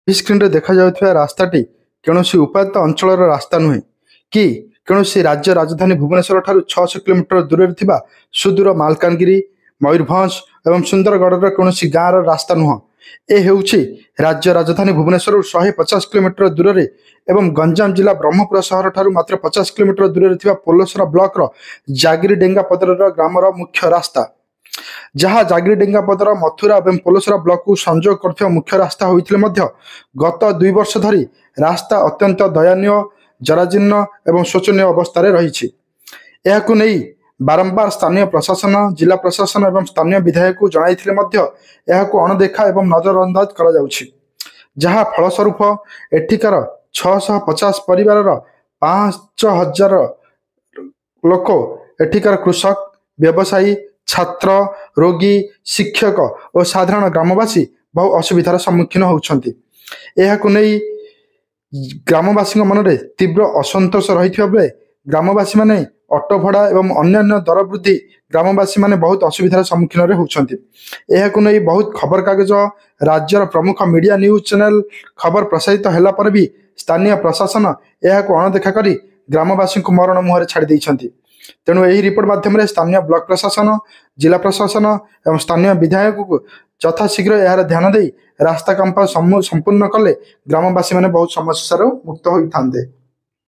Screen रे देखा जाउथवा रास्ताटी कौनसी उपायत अंचल रास्ता नुहे कि कौनसी राज्य राजधानी भुवनेश्वर ठारू 600 किलोमीटर दूर थिबा सुदूर मालकानगिरी मयूरभंज एवं सुंदरगढ़ कौनसी गाँव रास्ता नुह। ए हेउछि राज्य राजधानी भुवनेश्वर 150 किलोमीटर दूर एवं गंजाम जिला ब्रह्मपुर सहर ठारू मात्र 50 किलोमीटर दूर थिबा पोलोसरा ब्लॉक रो जागिरी डेंगा पदर ग्रामर मुख्य रास्ता, जहाँ जागिरी डेंगापदर मथुरा और पोलोसरा ब्लॉक को संजोग कर मुख्य रास्ता होते गत 2 वर्ष धरी रास्ता अत्यंत दयनीय जराजीर्ण और शोचनीय अवस्था रही। नहीं बारंबार स्थानीय प्रशासन जिला प्रशासन और स्थानीय विधायक को जन अणदेखा और नजरअंदाज करा फलस्वरूप एठिकार 650 परिवार 5000 लोक एठिकार कृषक व्यवसायी छात्र रोगी शिक्षक और साधारण ग्रामवासी बहु असुविधार सम्मुखीन होउछंती। एहाकु नहीं ग्रामवासी मन में तीव्र असंतोष रही बेले ग्रामवासी माने ऑटो भड़ा और अन्य दर वृद्धि ग्रामवासी माने बहुत असुविधार सम्मुखीन होउछंती। एहाकु नहीं बहुत खबर कागज राज्यर प्रमुख मीडिया न्यूज चैनल खबर प्रसारित होला पर भी स्थानीय प्रशासन एहाकु अणदेखा करी ग्रामवासी को मरण मुहरे छाड़ी दैछंती। तेणु यही रिपोर्ट माध्यम स्थानीय ब्लॉक प्रशासन जिला प्रशासन और स्थानीय विधायक को यथाशीघ्र यार ध्यान दे रास्ता काम संपूर्ण कले ग्रामवासी माने बहुत समस्या मुक्त होइथांते।